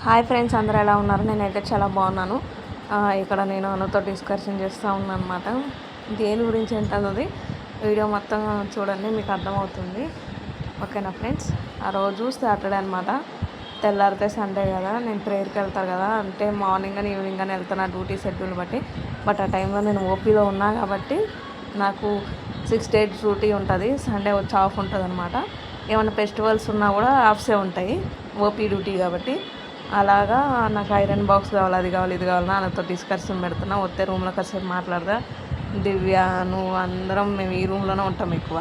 Hi friends, అందరూ ఎలా ఉన్నారు? నేనైతే చాలా బాగున్నాను. ఇక్కడ నేను అనుతో డిస్కషన్ చేస్తూ ఉన్నాను అనమాట. దేని గురించి ఏంటన్నది వీడియో మొత్తం చూడండి, మీకు అర్థమవుతుంది. ఓకేనా ఫ్రెండ్స్? ఆ రోజు సాటర్డే అనమాట. తెల్లారితే సండే కదా, నేను ప్రేయర్కి వెళ్తాను కదా, అంటే మార్నింగ్ అని ఈవినింగ్ అని వెళ్తాను డ్యూటీ షెడ్యూల్ బట్టి. బట్ ఆ టైంలో నేను ఓపీలో ఉన్నా కాబట్టి నాకు 6 days డ్యూటీ ఉంటుంది. సండే వచ్చి ఆఫ్ ఉంటుంది అనమాట. ఏమైనా ఫెస్టివల్స్ ఉన్నా కూడా ఆఫ్సే ఉంటాయి, ఓపీ డ్యూటీ కాబట్టి. అలాగా నాకు ఐరన్ బాక్స్ కావాలి, అది కావాలి, ఇది కావాలి, నాతో డిస్కషన్ పెడుతున్నా. వస్తే రూమ్లో కాసేపు మాట్లాడదా. దివ్య, నువ్వు అందరం మేము ఈ రూమ్లోనే ఉంటాం ఎక్కువ.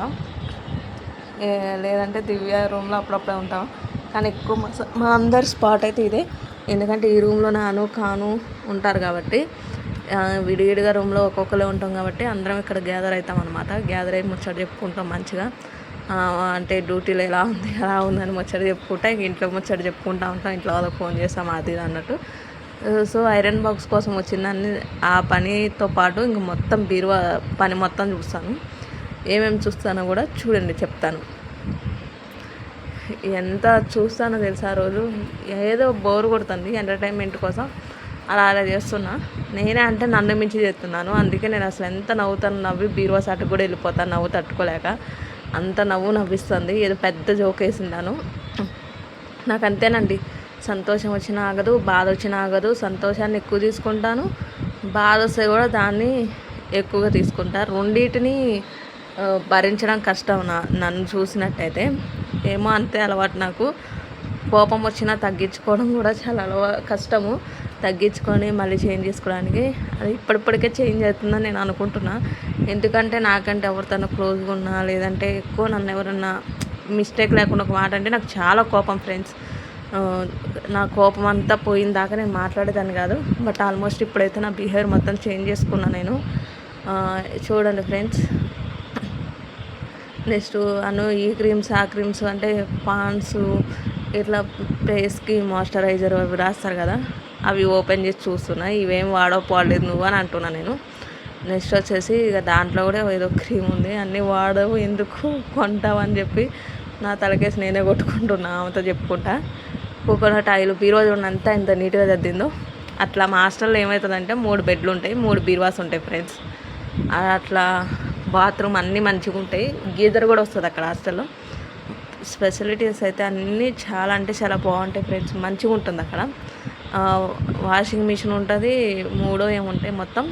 లేదంటే దివ్య రూమ్లో అప్పుడప్పుడే ఉంటాం, కానీ ఎక్కువ మా అందరి స్పాట్ అయితే ఇదే. ఎందుకంటే ఈ రూమ్లో నాను కాను ఉంటారు కాబట్టి, విడివిడిగా రూమ్లో ఒక్కొక్కరే ఉంటాం కాబట్టి అందరం ఇక్కడ గ్యాదర్ అవుతాం అనమాట. గ్యాదర్ అయ్యి ముచ్చట చెప్పుకుంటాం మంచిగా. అంటే డ్యూటీలో ఎలా ఉంది ఎలా ఉందని ముచ్చట చెప్పుకుంటా, ఇంట్లో ముచ్చట చెప్పుకుంటా ఉంటాం. ఇంట్లో వాళ్ళకి ఫోన్ చేస్తాం అది అన్నట్టు. సో ఐరన్ బాక్స్ కోసం వచ్చిందని ఆ పనితో పాటు ఇంక మొత్తం బీరువా పని మొత్తం చూస్తాను. ఏమేమి చూస్తానో కూడా చూడండి, చెప్తాను. ఎంత చూస్తానో తెలుసా, ఆ రోజు ఏదో బోర్ కొడుతుంది ఎంటర్టైన్మెంట్ కోసం అలా చేస్తున్నా. నేనే అంటే నన్ను మించి చేస్తున్నాను. అందుకే నేను అసలు ఎంత నవ్వుతాను, నవ్వి బీరువా సాటుకు కూడా వెళ్ళిపోతాను నవ్వు తట్టుకోలేక. అంత నవ్వు నవ్విస్తుంది. ఏదో పెద్ద జోక్ వేసిందాను. నాకు అంతేనండి, సంతోషం వచ్చినా ఆగదు, బాధ వచ్చినా ఆగదు. సంతోషాన్ని ఎక్కువ తీసుకుంటాను, బాధ వస్తే కూడా దాన్ని ఎక్కువగా తీసుకుంటాను. రెండింటిని భరించడం కష్టం నన్ను చూసినట్టయితే. ఏమో అంతే అలవాటు నాకు. కోపం వచ్చినా తగ్గించుకోవడం కూడా చాలా కష్టము. తగ్గించుకొని మళ్ళీ చేంజ్ చేసుకోవడానికి అది ఇప్పటికే చేంజ్ అవుతుందని నేను అనుకుంటున్నా. ఎందుకంటే నాకంటే ఎవరితోనో క్లోజ్గా ఉన్నా, లేదంటే ఎక్కువ నన్ను ఎవరన్నా మిస్టేక్ లేకుండా ఒక మాట అంటే నాకు చాలా కోపం ఫ్రెండ్స్. నా కోపం అంతా పోయిన దాకా నేను మాట్లాడేదాన్ని కాదు. బట్ ఆల్మోస్ట్ ఇప్పుడైతే నా బిహేవియర్ మొత్తం చేంజ్ చేసుకున్నా నేను. చూడండి ఫ్రెండ్స్. నెక్స్ట్ ఈ క్రీమ్స్ ఆ క్రీమ్స్ అంటే పాండ్స్ ఇట్లా ఫేస్కి మాయిశ్చరైజర్ అవి రాస్తారు కదా, అవి ఓపెన్ చేసి చూస్తున్నా. ఇవేం వాడలేదు నువ్వు అని అంటున్నా నేను. నెక్స్ట్ వచ్చేసి ఇక దాంట్లో కూడా ఏదో క్రీమ్ ఉంది, అన్నీ వాడవు ఎందుకు కొంటావు అని చెప్పి నా తలకేసి నేనే కొట్టుకుంటున్నా ఆమెతో చెప్పుకుంటా. కోకోనట్ ఆయిల్ బీరువా చూడండి ఎంత నీట్గా చదివిందో. అట్లా మా హాస్టల్లో ఏమవుతుందంటే 3 బెడ్లు ఉంటాయి, 3 బీరువాస్ ఉంటాయి ఫ్రెండ్స్. అట్లా బాత్రూమ్ అన్నీ మంచిగా ఉంటాయి. గీజర్ కూడా వస్తుంది అక్కడ హాస్టల్లో. ఫెసిలిటీస్ అయితే అన్నీ చాలా అంటే చాలా బాగుంటాయి ఫ్రెండ్స్. మంచిగా ఉంటుంది అక్కడ. వాషింగ్ మిషన్ ఉంటుంది, 3 ఏముంటాయి మొత్తం.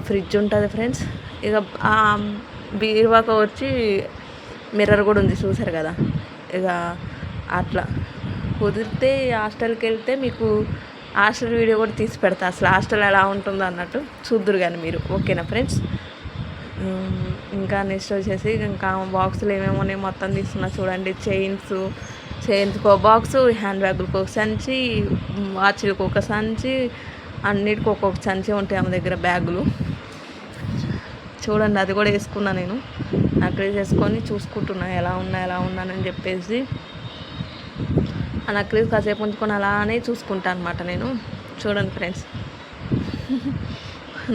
ఫ్రిడ్జ్ ఉంటుంది ఫ్రెండ్స్. ఇక బీరువాకు వచ్చి మిర్రర్ కూడా ఉంది, చూసారు కదా. ఇక అట్లా కుదిరితే హాస్టల్కి వెళ్తే మీకు హాస్టల్ వీడియో కూడా తీసి పెడతా, అసలు హాస్టల్ ఎలా ఉంటుందో అన్నట్టు చూద్దురు కానీ మీరు. ఓకేనా ఫ్రెండ్స్? ఇంకా నెక్స్ట్ వచ్చేసి ఇంకా బాక్సులు ఏమేమి ఉన్నాయి మొత్తం తీస్తున్నా చూడండి. చైన్స్కి ఒక బాక్సు, హ్యాండ్ బ్యాగులకు ఒక సంచి, వాచ్లకు ఒక సంచి, అన్నిటికి ఒక్కొక్క సంచి ఉంటాయి ఆమె దగ్గర బ్యాగులు. చూడండి, అది కూడా వేసుకున్నా నేను. నక్లీస్ వేసుకొని చూసుకుంటున్నా ఎలా ఉన్నానని చెప్పేసి. ఆ నక్లీస్ కాసేపు ఉంచుకొని అలానే చూసుకుంటాను అనమాట నేను. చూడండి ఫ్రెండ్స్,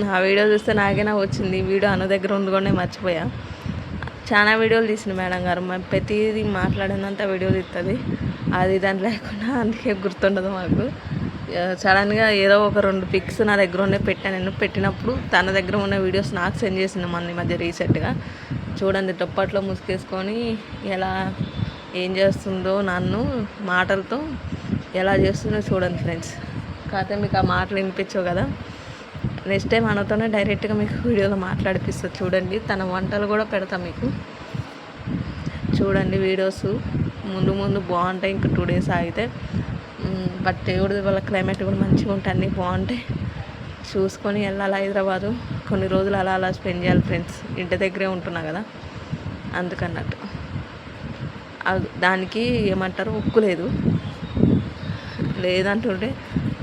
నా వీడియో చూస్తే నాకేనా వచ్చింది. వీడియో అన్న దగ్గర ఉండుకొని మర్చిపోయా. చాలా వీడియోలు తీసిన మేడం గారు, ప్రతిదీ మాట్లాడినంత వీడియోలు ఇస్తుంది. అది దాని లేకుండా అందుకే గుర్తుండదు మాకు. సడన్గా ఏదో ఒక 2 పిక్స్ నా దగ్గర ఉండే పెట్టాను నేను. పెట్టినప్పుడు తన దగ్గర ఉన్న వీడియోస్ నాకు సెండ్ చేసింది ఈ మధ్య రీసెంట్గా. చూడండి, దుప్పట్లో ముసుకేసుకొని ఏం చేస్తుందో నన్ను మాటలతో ఎలా చేస్తుందో చూడండి ఫ్రెండ్స్. కాకపోతే మీకు ఆ మాటలు వినిపించవు కదా. నెక్స్ట్ టైం మనతోనే డైరెక్ట్గా మీకు వీడియోలో మాట్లాడిపిస్తుంది. చూడండి, తన వంటలు కూడా పెడతా మీకు. చూడండి వీడియోస్ ముందు బాగుంటాయి. ఇంకా 2 days ఆగితే. బట్ దేవుడి వల్ల క్లైమేట్ కూడా మంచిగా ఉంటాయి, అన్నీ బాగుంటాయి. చూసుకొని వెళ్ళాలి హైదరాబాదు. కొన్ని రోజులు అలా స్పెండ్ చేయాలి ఫ్రెండ్స్. ఇంటి దగ్గరే ఉంటున్నా కదా, అందుకన్నట్టు. దానికి ఏమంటారు, ఉక్కు లేదంటుంటే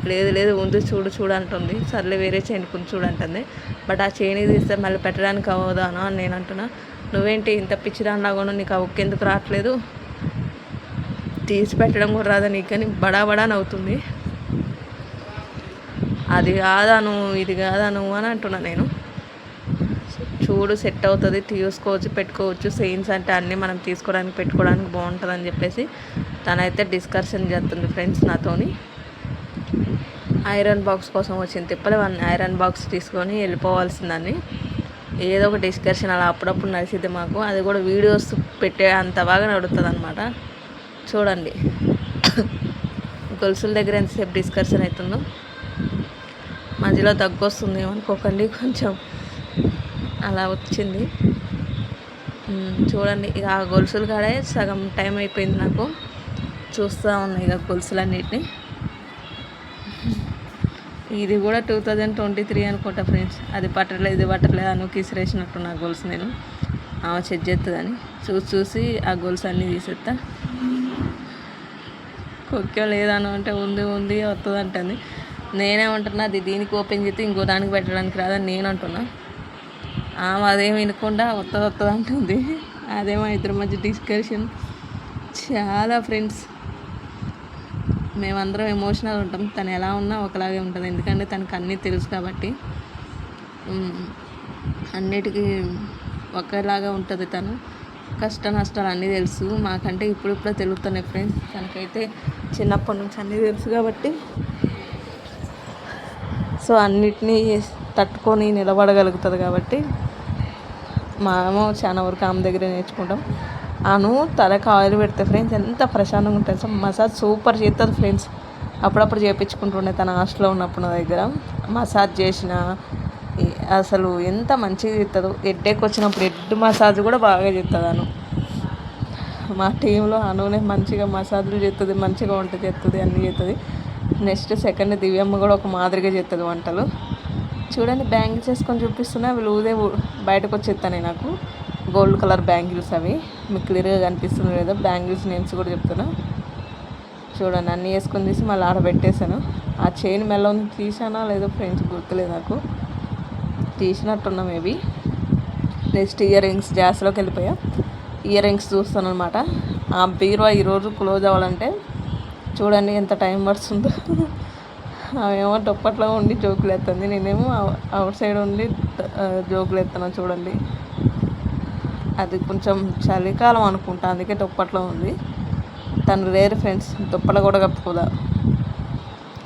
లేదు ఉంది చూడు అంటుంది. సర్లే వేరే చైన్ కొంచెం చూడంటుంది. బట్ ఆ చైన్ తీస్తే మళ్ళీ పెట్టడానికి అవ్వదాను అని నేను అంటున్నా. నువ్వేంటి ఇంత పిచ్చిదానిలాగా నీకు ఆ ఉక్కు ఎందుకు రావట్లేదు, తీసి పెట్టడం కూడా రాదా నీకు అని బడా నవ్వుతుంది. అది కాదా నువ్వు, ఇది కాదా నువ్వు అని అంటున్నా నేను. చూడు, సెట్ అవుతుంది, తీసుకోవచ్చు, పెట్టుకోవచ్చు. చైన్స్ అంటే అన్నీ మనం తీసుకోవడానికి పెట్టుకోవడానికి బాగుంటుంది అని చెప్పేసి తనైతే డిస్కషన్ చేస్తుంది ఫ్రెండ్స్ నాతోని. ఐరన్ బాక్స్ కోసం వచ్చింది తిప్పలే. ఐరన్ బాక్స్ తీసుకొని వెళ్ళిపోవాల్సిందని. ఏదో ఒక డిస్కషన్ అలా అప్పుడప్పుడు నడిచిద్ది మాకు. అది కూడా వీడియోస్ పెట్టే అంత బాగా నడుస్తుంది అనమాట. చూడండి గొలుసుల దగ్గర ఎంతసేపు డిస్కషన్ అవుతుందో. మధ్యలో దగ్గు వస్తుంది ఏమనుకోకండి, కొంచెం అలా వచ్చింది. చూడండి ఇక ఆ గొలుసులు కాడే సగం టైం అయిపోయింది నాకు. చూస్తూ ఉన్నాయి ఇక గొలుసులన్నిటిని. ఇది కూడా 2023 అనుకుంటా ఫ్రెండ్స్. అది పట్టలేదు ఇది పట్టలేదు అని కిసిరేసినట్టు నా గొలుసు. నేను ఆమె చెక్ చేస్తుందని చూసి ఆ గొలుసు అన్నీ తీసేస్తా. కుక్క లేదను అంటే ఉంది వస్తుంది అంటుంది. నేనేమంటున్నా అది దీనికి ఓపెన్ చేస్తే ఇంకో దానికి పెట్టడానికి రాదని నేను అంటున్నా. ఆమె అదేం వినకుండా వస్తుంది అంటుంది. అదేమో ఇద్దరి మధ్య డిస్కషన్ చాలా ఫ్రెండ్స్. మేమందరం ఎమోషనల్ ఉంటాం. తను ఎలా ఉన్నా ఒకలాగే ఉంటుంది, ఎందుకంటే తనకు అన్నీ తెలుసు కాబట్టి. అన్నిటికీ ఒకేలాగా ఉంటుంది. తను కష్ట నష్టాలు అన్నీ తెలుసు. మాకంటే ఇప్పుడిప్పుడే తెలుస్తున్నాయి ఫ్రెండ్స్. తనకైతే చిన్నప్పటి నుంచి అన్నీ తెలుసు కాబట్టి సో అన్నిటినీ తట్టుకొని నిలబడగలుగుతుంది కాబట్టి మేము చాలా వరకు ఆమె దగ్గర నేర్చుకుంటాం. అను తలకు ఆయిల్ పెడితే ఫ్రెండ్స్ ఎంత ప్రశాంతంగా ఉంటుంది. సో మసాజ్ సూపర్ చేస్తుంది ఫ్రెండ్స్. అప్పుడప్పుడు చేయించుకుంటుండే తన హాస్టల్లో ఉన్నప్పుడు నా దగ్గర. మసాజ్ చేసిన అసలు ఎంత మంచిగా చేస్తుందో. హెడ్ఏక్ వచ్చినప్పుడు హెడ్ మసాజ్ కూడా బాగా చేస్తుంది అను. మా టీంలో అనునే మంచిగా మసాజ్లు చేస్తుంది, మంచిగా వంట చేస్తుంది, అన్నీ చేస్తుంది. నెక్స్ట్ సెకండ్ దివ్యమ్మ కూడా ఒక మాదిరిగా చేస్తుంది వంటలు. చూడండి బ్యాంగిల్స్ వేసుకొని చూపిస్తున్నా. అవి లూజే బయటకు వచ్చేస్తాయి నాకు. గోల్డ్ కలర్ బ్యాంగిల్స్ అవి మీకు క్లియర్గా కనిపిస్తుంది లేదా. బ్యాంగిల్స్ నేమ్స్ కూడా చెప్తున్నా. చూడండి అన్నీ వేసుకొని తీసి మళ్ళీ ఆడబెట్టేశాను. ఆ చైన్ మెల్ల తీసానా లేదో ఫ్రెండ్స్ గుర్తులేదు నాకు. తీసినట్టున్నా మేబీ. నెక్స్ట్ ఇయర్ రింగ్స్ జాస్లోకి వెళ్ళిపోయా. ఇయర్ రింగ్స్ చూస్తాను అనమాట. ఆ బీరువా ఈరోజు క్లోజ్ అవ్వాలంటే చూడండి ఎంత టైం పడుతుందో. ఆమెమో టొప్పట్లో ఉండి జోకులు ఎత్తుంది, నేనేమో అవుట్ సైడ్ ఉండి జోకులు ఎత్తాను. చూడండి అది కొంచెం చలికాలం అనుకుంటా, అందుకే టొప్పట్లో ఉంది. తను రేర్ ఫ్రెండ్స్, దుప్పట కూడా కప్పుకోదా.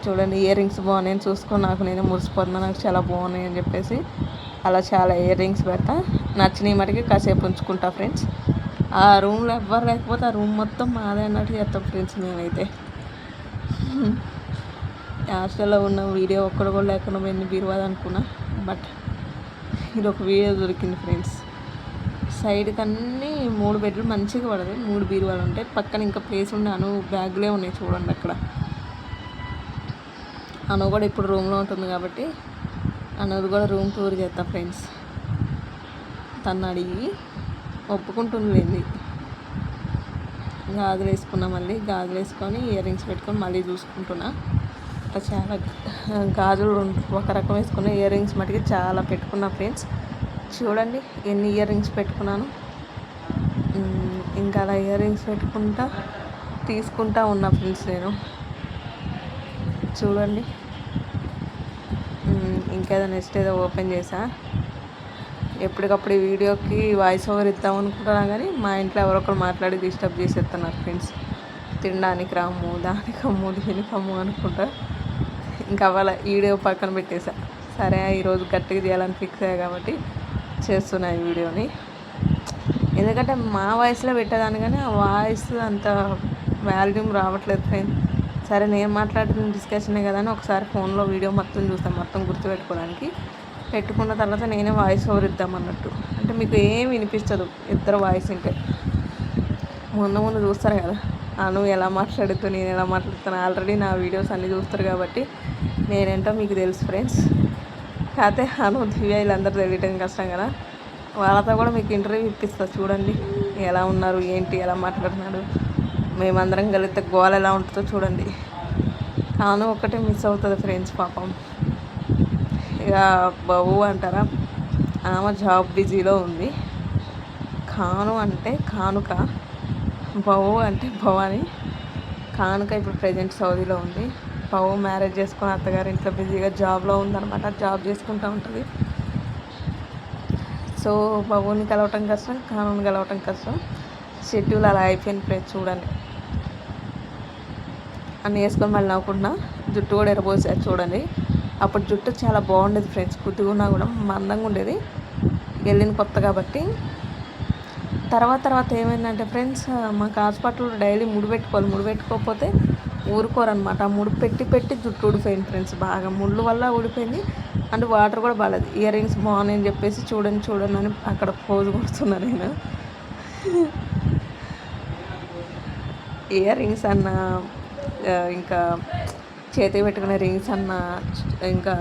చూడండి ఇయర్ రింగ్స్ బాగున్నాయి చూసుకొని నాకు నేనే మురిసిపోతున్నా. నాకు చాలా బాగున్నాయి అని చెప్పేసి అలా చాలా ఇయర్ రింగ్స్ పెడతా. నచ్చినవి మటుకి కాసేపు ఉంచుకుంటా ఫ్రెండ్స్. ఆ రూమ్లో ఎవ్వరు లేకపోతే ఆ రూమ్ మొత్తం మాదే అన్నట్టు చేస్తాం ఫ్రెండ్స్. నేనైతే హాస్టల్లో ఉన్న వీడియో ఒక్కడు కూడా లేకుండా ఎన్ని బీరువాది అనుకున్నా. బట్ ఇది ఒక వీడియో దొరికింది ఫ్రెండ్స్. సైడ్కి అన్నీ 3 బెడ్లు మంచిగా పడదు. 3 బీరువాలు ఉంటాయి. పక్కన ఇంకా ప్లేస్ ఉండే అను బ్యాగ్లే ఉన్నాయి చూడండి అక్కడ. అను కూడా ఇప్పుడు రూమ్లో ఉంటుంది కాబట్టి అనుది కూడా రూమ్ టూర్ చేస్తా ఫ్రెండ్స్. తను అడిగి ఒప్పుకుంటుంది లేండి. గాజులు వేసుకున్నా, మళ్ళీ గాజులు వేసుకొని ఇయర్ రింగ్స్ పెట్టుకొని మళ్ళీ చూసుకుంటున్నా. అట్లా చాలా గాజులు ఒక రకం వేసుకున్న ఇయర్ రింగ్స్ మటుకి చాలా పెట్టుకున్నా ఫ్రెండ్స్. చూడండి ఎన్ని ఇయర్ రింగ్స్ పెట్టుకున్నాను. ఇంకా అలా ఇయర్ రింగ్స్ తీసుకుంటా ఉన్నా ఫ్రెండ్స్ నేను. చూడండి ఇంకేదో నెక్స్ట్ ఏదో ఓపెన్ చేసా. ఎప్పటికప్పుడు ఈ వీడియోకి వాయిస్ ఓవర్ ఇద్దాం అనుకుంటున్నా కానీ మా ఇంట్లో ఎవరొకరు మాట్లాడి డిస్టర్బ్ చేసేస్తున్నారు ఫ్రెండ్స్. తినడానికి రాము, దానికి అమ్ము, దీనికి అమ్ము అనుకుంటా. ఇంకా అవ్వాల వీడియో పక్కన పెట్టేసా. సరే ఈరోజు గట్టిగా చేయాలని ఫిక్స్ అయ్యా కాబట్టి చేస్తున్నా ఈ వీడియోని. ఎందుకంటే మా వాయిస్లో పెట్టేదాన్ని కానీ ఆ వాయిస్ అంత వాల్యూమ్ రావట్లేదు ఫ్రెండ్స్. సరే నేను మాట్లాడుతున్న డిస్కషనే కదా అని ఒకసారి ఫోన్లో వీడియో మొత్తం చూస్తాను, మొత్తం గుర్తుపెట్టుకోవడానికి. పెట్టుకున్న తర్వాత నేనే వాయిస్ ఓవర్ ఇద్దామన్నట్టు. అంటే మీకు ఏం వినిపించదు ఇద్దరు వాయిస్ ఉంటే. ముందు చూస్తారు కదా అను ఎలా మాట్లాడుతూ నేను ఎలా మాట్లాడుతాను. ఆల్రెడీ నా వీడియోస్ అన్నీ చూస్తారు కాబట్టి నేనేంటో మీకు తెలుసు ఫ్రెండ్స్. కాకపోతే అను దివ్య వీళ్ళందరూ తెలియటం కష్టం కదా. వాళ్ళతో కూడా మీకు ఇంటర్వ్యూ ఇప్పిస్తా. చూడండి ఎలా ఉన్నారు, ఏంటి, ఎలా మాట్లాడుతున్నాడు, మేమందరం కలిస్తే గోల్ ఎలా ఉంటుందో చూడండి. కాను ఒక్కటే మిస్ అవుతుంది ఫ్రెండ్స్ పాపం. ఇక బాబు అంటారా, ఆమె జాబ్ బిజీలో ఉంది. కాను అంటే కానుక, బాబు అంటే భవాని. కానుక ఇప్పుడు ప్రజెంట్ సౌదీలో ఉంది. బాబు మ్యారేజ్ చేసుకుని అత్తగారు ఇంట్లో బిజీగా జాబ్లో ఉందన్నమాట. జాబ్ చేసుకుంటూ ఉంటుంది. సో బాబుని కలవటం కష్టం, కానుని కలవటం కష్టం. షెడ్యూల్ అలా అయిపోయింది ఫ్రెండ్స్. చూడండి అన్నీ వేసుకొని మళ్ళీ నవ్వుకుంటున్నా. జుట్టు కూడా ఎరబోసారు చూడండి. అప్పుడు జుట్టు చాలా బాగుండేది ఫ్రెండ్స్, కుద్దుగున్నా కూడా మందంగా ఉండేది వెళ్ళిన కొత్త కాబట్టి. తర్వాత ఏమైందంటే ఫ్రెండ్స్, మాకు హాస్పిటల్లో డైలీ ముడి పెట్టుకోవాలి, ముడి పెట్టుకోకపోతే ఊరుకోరనమాట. ఆ ముడి పెట్టి జుట్టు ఊడిపోయింది ఫ్రెండ్స్, బాగా ముళ్ళు వల్ల ఊడిపోయింది. అంటే వాటర్ కూడా బాగాలేదు. ఇయర్ రింగ్స్ బాగున్నాయని చెప్పేసి చూడండి అని అక్కడ పోజు కొడుతున్నా నేను. ఇయర్ రింగ్స్ అన్న, ఇంకా చేతికి పెట్టుకునే రింగ్స్ అన్న, ఇంకా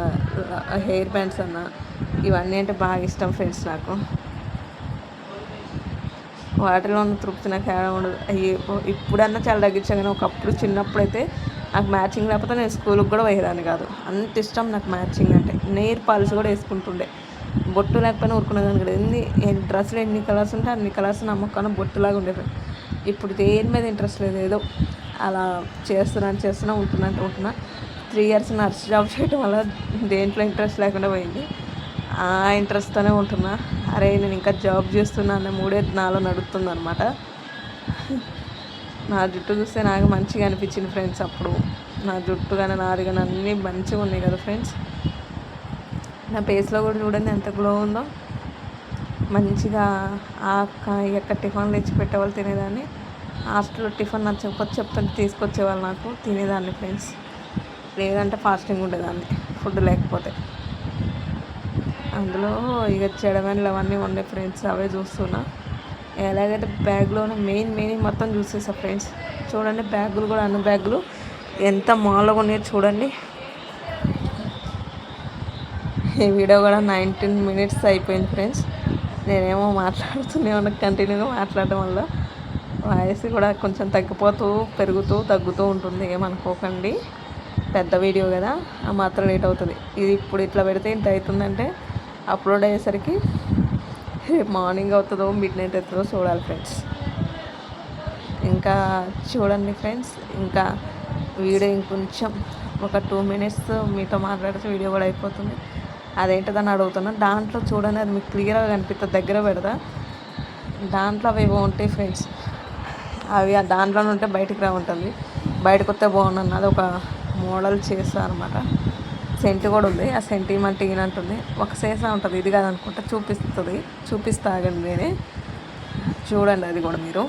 హెయిర్ బ్యాండ్స్ అన్న, ఇవన్నీ అంటే బాగా ఇష్టం ఫ్రెండ్స్ నాకు. వాటిలో ఉన్న తృప్తి నాకు ఏడా ఉండదు. ఇప్పుడన్నా చాలా తగ్గించాను, కానీ ఒకప్పుడు చిన్నప్పుడైతే నాకు మ్యాచింగ్ లేకపోతే నేను స్కూల్కి కూడా పోయేదాన్ని కాదు. అంత ఇష్టం నాకు మ్యాచింగ్ అంటే. నెయిల్ పాలిష్ కూడా వేసుకుంటుండే, బొట్టు లేకపోయినా ఊరుకునేదాన్ని కూడా. డ్రెస్సులు ఎన్ని కలర్స్ ఉంటే అన్ని కలర్స్ నమ్మకాన బొట్టులాగా ఉండేది. ఇప్పుడు దేని మీద ఇంట్రెస్ట్ లేదు, ఏదో అలా చేస్తున్నా ఉంటున్నా. 3 years నర్స్ జాబ్ చేయడం వల్ల దేంట్లో ఇంట్రెస్ట్ లేకుండా పోయింది. ఆ ఇంట్రెస్ట్తోనే ఉంటున్నా. అరే నేను ఇంకా జాబ్ చేస్తున్నా అన్న మూడే నాలో నడుస్తుంది అనమాట. నా జుట్టు చూస్తే నాకు మంచిగా అనిపించింది ఫ్రెండ్స్. అప్పుడు నా జుట్టు కానీ నాది కానీ అన్నీ మంచిగా ఉన్నాయి కదా ఫ్రెండ్స్. నా ఫేస్లో కూడా చూడండి ఎంత గ్లో ఉందో. మంచిగా ఆ అక్క ఈ అక్క టిఫిన్లు తెచ్చి పెట్టేవాళ్ళు, తినేదాన్ని. హాస్టల్లో టిఫిన్ నచ్చకపోతే చెప్తుంటే తీసుకొచ్చేవాళ్ళు, నాకు తినేదాన్ని ఫ్రెండ్స్. లేదంటే ఫాస్టింగ్ ఉండేదాన్ని ఫుడ్ లేకపోతే. అందులో ఇక చెడమేనలు అవన్నీ ఉండే ఫ్రెండ్స్, అవే చూస్తున్నా. ఎలాగైతే బ్యాగ్లోనే మెయిన్ మొత్తం చూసేసా ఫ్రెండ్స్. చూడండి బ్యాగులు కూడా, అన్ని బ్యాగులు ఎంత మాల్గా ఉన్నాయో చూడండి. ఈ వీడియో కూడా 19 minutes అయిపోయింది ఫ్రెండ్స్. నేనేమో మాట్లాడుతూనే ఉన్నా, కంటిన్యూగా మాట్లాడడం వల్ల వాయిస్ కూడా కొంచెం తగ్గుతూ ఉంటుంది, ఏమనుకోకండి. పెద్ద వీడియో కదా, ఆ మాత్రం లేట్ అవుతుంది. ఇది ఇప్పుడు ఇట్లా పెడితే ఇంత అవుతుందంటే అప్లోడ్ అయ్యేసరికి మార్నింగ్ అవుతుందో మిడ్నైట్ అవుతుందో చూడాలి ఫ్రెండ్స్. ఇంకా చూడండి ఫ్రెండ్స్, ఇంకా వీడియో ఇంకొంచెం ఒక 2 minutes మీతో మాట్లాడితే వీడియో కూడా అయిపోతుంది. అదేంటిదని అడుగుతున్నా. దాంట్లో చూడండి, అది మీకు క్లియర్గా కనిపిస్తుంది, దగ్గర పెడతా. దాంట్లో అవి ఏవో ఉంటాయి ఫ్రెండ్స్, అవి ఆ దాంట్లోనే ఉంటే బయటికి ఉంటుంది. బయటకు వస్తే బాగుంది. అది ఒక మోడల్ చేస్తాను అనమాట. సెంట్ కూడా ఉంది, ఆ సెంటిమెంట్ ఈయనంటుంది. ఒక సీసా ఉంటుంది, ఇది కాదనుకుంటా, చూపిస్తాగండి నేనే. చూడండి అది కూడా మీరు.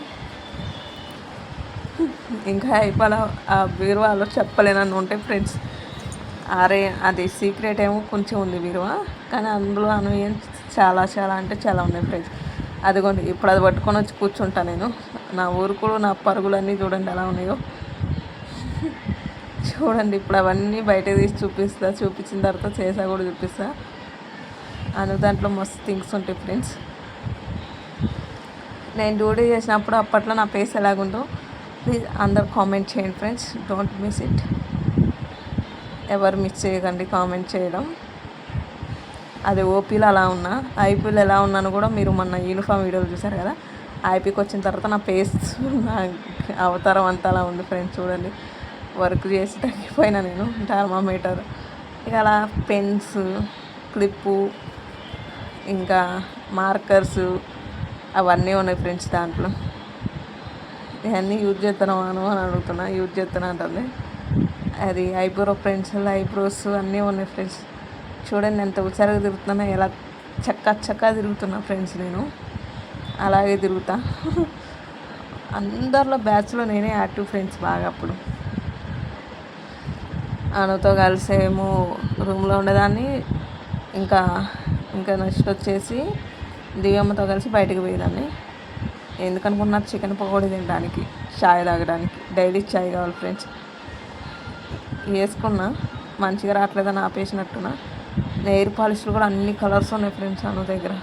ఇంకా అయిపోయిన ఆ బీరువాలో చెప్పలేనని ఉంటాయి ఫ్రెండ్స్. అరే అది సీక్రెట్ ఏమో కొంచెం ఉంది బీరువా, కానీ అందులో ఏం చాలా అంటే చాలా ఉన్నాయి ఫ్రెండ్స్. అదిగోండి ఇప్పుడు అది పట్టుకొని వచ్చి కూర్చుంటా నేను. నా ఊరుకులు నా పరుగులన్నీ చూడండి ఎలా ఉన్నాయో. చూడండి ఇప్పుడు అవన్నీ బయట తీసి చూపించిన తర్వాత చేసా కూడా చూపిస్తా. దాంట్లో మస్తు థింగ్స్ ఉంటాయి ఫ్రెండ్స్. నేను డ్యూటీ చేసినప్పుడు అప్పట్లో నా ఫేస్ ఎలాగుందో ప్లీజ్ అందరు కామెంట్ చేయండి ఫ్రెండ్స్. Don't miss it. ఎవరు మిస్ చేయకండి కామెంట్ చేయడం. అది ఓపీలో అలా ఉన్నా, ఐపీలో ఎలా ఉన్నాను కూడా మీరు మొన్న యూనిఫామ్ వీడియోలు చూసారు కదా. ఐపీకి వచ్చిన తర్వాత నా ఫేస్, నా అవతారం అంతా అలా ఉంది ఫ్రెండ్స్. చూడండి వర్క్ చేసి తగ్గిపోయినా నేను. థర్మామీటర్, ఇక అలా పెన్స్, క్లిప్పు, ఇంకా మార్కర్సు అవన్నీ ఉన్నాయి ఫ్రెండ్స్. దాంట్లో ఇవన్నీ యూజ్ చేస్తున్నాను అని అడుగుతున్నా. యూజ్ చేస్తున్నా అంటుంది. అది ఐబ్రో పెన్సిల్, ఐబ్రోస్ అన్నీ ఉన్నాయి ఫ్రెండ్స్. చూడండి ఎంత హుషారుగా తిరుగుతున్నా, ఎలా చక్కా తిరుగుతున్నా ఫ్రెండ్స్. నేను అలాగే తిరుగుతా. అందరిలో బ్యాచ్లో నేనే యాక్టివ్ ఫ్రెండ్స్ బాగా. అప్పుడు అనుతో కలిసి ఏమో రూమ్లో ఉండేదాన్ని. ఇంకా నెక్స్ట్ వచ్చేసి దివ్యమ్మతో కలిసి బయటకు పోయేదాన్ని. ఎందుకనుకున్నా, చికెన్ పకోడీ తినడానికి, చాయ్ తాగడానికి. డైలీ చాయ్ కావాలి ఫ్రెండ్స్. వేసుకున్నా మంచిగా రావట్లేదని ఆపేసినట్టున్నా. నెయిల్ పాలిష్లు కూడా అన్ని కలర్స్ ఉన్నాయి ఫ్రెండ్స్ అను దగ్గర.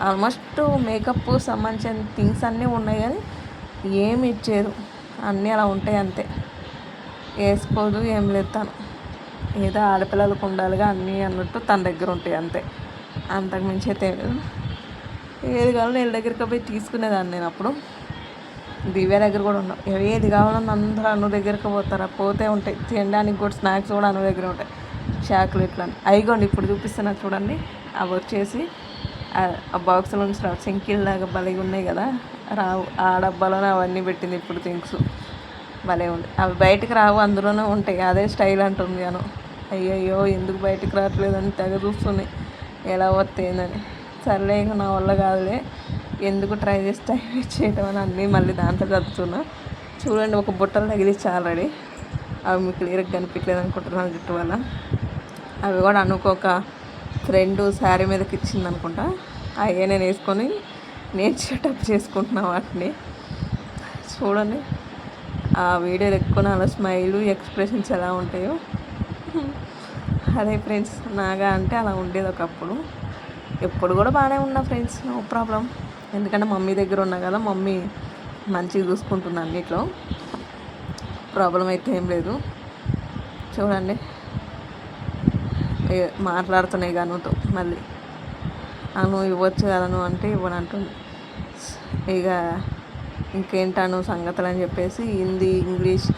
ఆల్మోస్ట్ మేకప్ సంబంధించిన థింగ్స్ అన్నీ ఉన్నాయి, కానీ ఏమి ఇచ్చేది అన్నీ అలా ఉంటాయి అంతే. వేసుకోదు ఏం లేదు తను. ఏదో ఆడపిల్లలకు ఉండాలిగా అన్నీ అన్నట్టు తన దగ్గర ఉంటాయి అంతే. అంతకు మించి అయితే ఏది కావాలో నేను దగ్గరికి పోయి తీసుకునేదాన్ని. నేను అప్పుడు దివ్య దగ్గర కూడా ఉన్నాం. ఏది కావాలన్నా అందరూ అను దగ్గరికి పోతారు. పోతే ఉంటాయి తినడానికి కూడా. స్నాక్స్ కూడా అను దగ్గర ఉంటాయి, చాక్లెట్లు అని. అయిగోండి ఇప్పుడు చూపిస్తున్నా చూడండి. అవి వచ్చేసి ఆ బాక్స్లో నుంచి సింకిల్ లాగా భలేగా ఉన్నాయి కదా, రావు. ఆ డబ్బాలోనే అవన్నీ పెట్టింది ఇప్పుడు థింగ్స్. భలే ఉంది. అవి బయటకు రావు, అందులోనే ఉంటాయి. అదే స్టైల్ అంటుంది అను. అయ్యయ్యో ఎందుకు బయటకు రావట్లేదని తెగ చూస్తున్నాయి ఎలా వస్తాయిందని. సర్లే ఇక నా వల్ల కాదులే, ఎందుకు ట్రై చేసి టైం వేస్ట్ చేయటం అని అన్నీ మళ్ళీ దాంట్లో చదువుతున్నా. చూడండి, ఒక బుట్టలు తగిలిచ్చి ఆల్రెడీ. అవి మీకు క్లియర్గా కనిపించలేదు అనుకుంటున్నాను జుట్టు వల్ల. అవి కూడా అనుకోక ఫ్రెండ్ శారీ మీదకి ఇచ్చింది అనుకుంటా. అయ్యే నేను వేసుకొని నేను సెటప్ చేసుకుంటున్నా వాటిని. చూడండి ఆ వీడియోలు ఎక్కువ అలా స్మైలు ఎక్స్ప్రెషన్స్ ఎలా ఉంటాయో. అదే ఫ్రెండ్స్, నాగా అంటే అలా ఉండేది ఒకప్పుడు. ఎప్పుడు కూడా బాగానే ఉన్నా ఫ్రెండ్స్, నో ప్రాబ్లం. ఎందుకంటే మమ్మీ దగ్గర ఉన్నా కదా, మమ్మీ మంచిగా చూసుకుంటుంది అన్నిట్లో, ప్రాబ్లం అయితే ఏం లేదు. చూడండి మాట్లాడుతున్నాయి అనుతో మళ్ళీ అను ఇవ్వచ్చు కదను అంటే ఇవ్వనంటుంది. ఇక ఇంకేంటాను సంగతులు అని చెప్పేసి హిందీ, ఇంగ్లీష్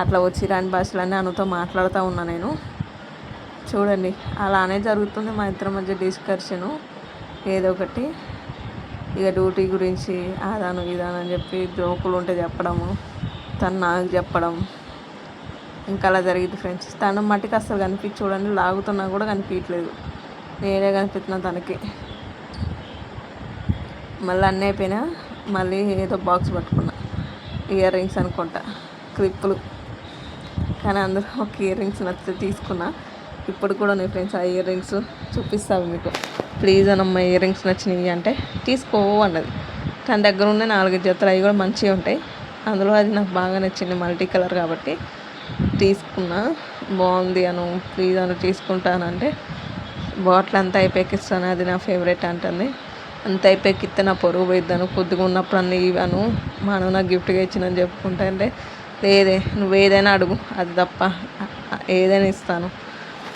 అట్లా వచ్చి రాని భాషలన్నీ అనుతో మాట్లాడుతూ ఉన్నా నేను. చూడండి అలానే జరుగుతుంది మా ఇద్దరి మధ్య డిస్కషను ఏదో ఒకటి. ఇక డ్యూటీ గురించి అదాను ఇదాను అని చెప్పి జోకులు ఉంటే చెప్పడము, తను నాకు చెప్పడం, ఇంకా అలా జరిగింది ఫ్రెండ్స్. తను మట్టికి అసలు కనిపించి చూడండి, లాగుతున్నా కూడా కనిపించట్లేదు, నేనే కనిపిస్తున్నా తనకి. మళ్ళీ అన్నీ అయిపోయినా మళ్ళీ ఏదో బాక్స్ పట్టుకున్నా, ఇయర్ రింగ్స్ అనుకుంటా, క్లిప్పులు. కానీ అందరూ ఒక ఇయర్ రింగ్స్ నచ్చితే తీసుకున్నా. ఇప్పుడు కూడా ఉన్నాయి ఫ్రెండ్స్ ఆ ఇయర్ రింగ్స్, చూపిస్తాను మీకు. ప్లీజ్ అనమ్మ ఇయర్ రింగ్స్ నచ్చినాయి అంటే తీసుకో అన్నది. తన దగ్గర ఉన్న 4 జతలు అవి కూడా మంచిగా ఉంటాయి. అందులో అది నాకు బాగా నచ్చింది, మల్టీ కలర్ కాబట్టి తీసుకున్నా. బాగుంది అను, ప్లీజ్ అను తీసుకుంటానంటే బాటిల్ అంతా అయిపోయిస్తాను, అది నా ఫేవరెట్ అంటుంది. అంత అయిపోయిస్తే నా పొరుగు పోయిద్దాను, కొద్దిగా ఉన్నప్పుడు అన్నీ ఇవ్వను, మా అను నాకు గిఫ్ట్గా ఇచ్చిందని చెప్పుకుంటా అంటే, లేదే నువ్వు ఏదైనా అడుగు, అది తప్ప ఏదైనా ఇస్తాను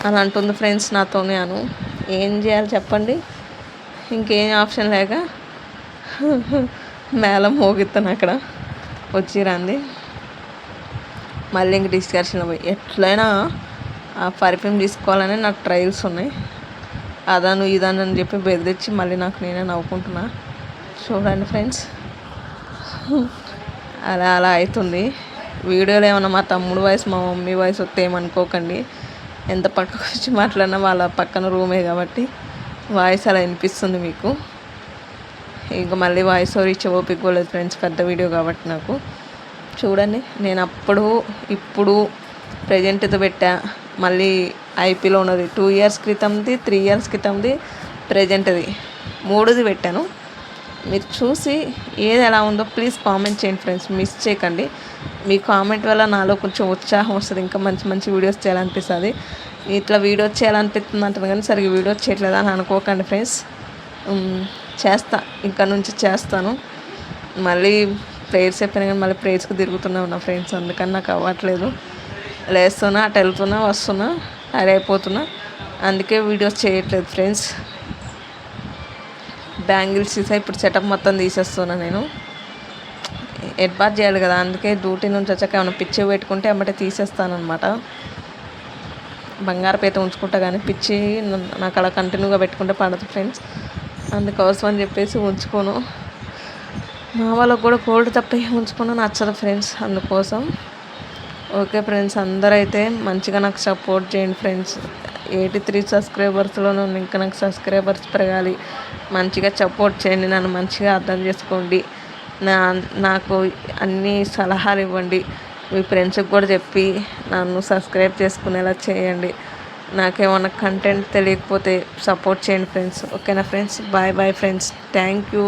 అని అంటుంది ఫ్రెండ్స్ నాతోనే అను. ఏం చేయాలి చెప్పండి, ఇంకేం ఆప్షన్ లేక మేళం మోగిస్తాను అక్కడ వచ్చి రంది. మళ్ళీ ఇంక డిస్కషన్ పోయి ఎట్లయినా ఆ పర్ఫ్యూమ్ తీసుకోవాలని నాకు ట్రయల్స్ ఉన్నాయి, అదాను ఇదాను అని చెప్పి బెదిరించి మళ్ళీ నాకు నేనే నవ్వుకుంటున్నా. చూడండి ఫ్రెండ్స్ అలా అలా అవుతుంది. వీడియోలో ఏమన్నా మా తమ్ముడు వాయిస్ మా మమ్మీ వాయిస్ వస్తే ఏమనుకోకండి, ఎంత పక్కకు వచ్చి మాట్లాడినా వాళ్ళ పక్కన రూమే కాబట్టి వాయిస్ అలా వినిపిస్తుంది మీకు. ఇంకా మళ్ళీ వాయిస్ ఓవర్ ఇచ్చే ఓపిక పోలేదు ఫ్రెండ్స్, పెద్ద వీడియో కాబట్టి నాకు. చూడండి నేను అప్పుడు ఇప్పుడు ప్రజెంట్తో పెట్టా, మళ్ళీ ఐపీలో ఉన్నది 2 years క్రితంది, 3 years క్రితంది, ప్రజెంట్ది 3ది పెట్టాను. మీరు చూసి ఏది ఎలా ఉందో ప్లీజ్ కామెంట్ చేయండి ఫ్రెండ్స్, మిస్ చేయకండి. మీ కామెంట్ వల్ల నాలో కొంచెం ఉత్సాహం వస్తుంది, ఇంకా మంచి మంచి వీడియోస్ చేయాలనిపిస్తుంది. ఇట్లా వీడియోస్ చేయాలనిపిస్తుంది అంటాను కానీ సరిగ్గా వీడియోస్ చేయట్లేదు అని అనుకోకండి ఫ్రెండ్స్. చేస్తా, ఇంకా నుంచి చేస్తాను. మళ్ళీ ప్రేయర్స్ చెప్పాను కానీ మళ్ళీ ప్రేయర్స్కి తిరుగుతూనే ఉన్నా ఫ్రెండ్స్, అందుకని నాకు అవ్వట్లేదు. లేస్తున్నా, అటు వెళ్తున్నా, వస్తున్నా, అది అయిపోతున్నా, అందుకే వీడియోస్ చేయట్లేదు ఫ్రెండ్స్. బ్యాంగిల్స్ తీసా, ఇప్పుడు సెటప్ మొత్తం తీసేస్తున్నా నేను. హెడ్ బాత్ చేయాలి కదా, అందుకే డ్యూటీ నుంచి వచ్చాక ఏమైనా పిచ్చి పెట్టుకుంటే అమ్మటే తీసేస్తాను అనమాట. బంగారు పేత ఉంచుకుంటా కానీ పిచ్చి నాకు అలా కంటిన్యూగా పెట్టుకుంటే పడదు ఫ్రెండ్స్, అందుకోసం అని చెప్పేసి ఉంచుకోను. మా వాళ్ళకు కూడా గోల్డ్ తప్ప ఏం ఉంచుకున్నా నచ్చదు ఫ్రెండ్స్, అందుకోసం. ఓకే ఫ్రెండ్స్, అందరైతే మంచిగా నాకు సపోర్ట్ చేయండి ఫ్రెండ్స్. 83 సబ్స్క్రైబర్స్లో నన్ను ఇంకా నాకు సబ్స్క్రైబర్స్ పెరగాలి, మంచిగా సపోర్ట్ చేయండి, నన్ను మంచిగా అర్థం చేసుకోండి, నాకు అన్ని సలహాలు ఇవ్వండి, మీ ఫ్రెండ్స్కి కూడా చెప్పి నన్ను సబ్స్క్రైబ్ చేసుకునేలా చేయండి. నాకేమన్నా కంటెంట్ తెలియకపోతే సపోర్ట్ చేయండి ఫ్రెండ్స్. ఓకేనా friends, bye bye friends, thank you.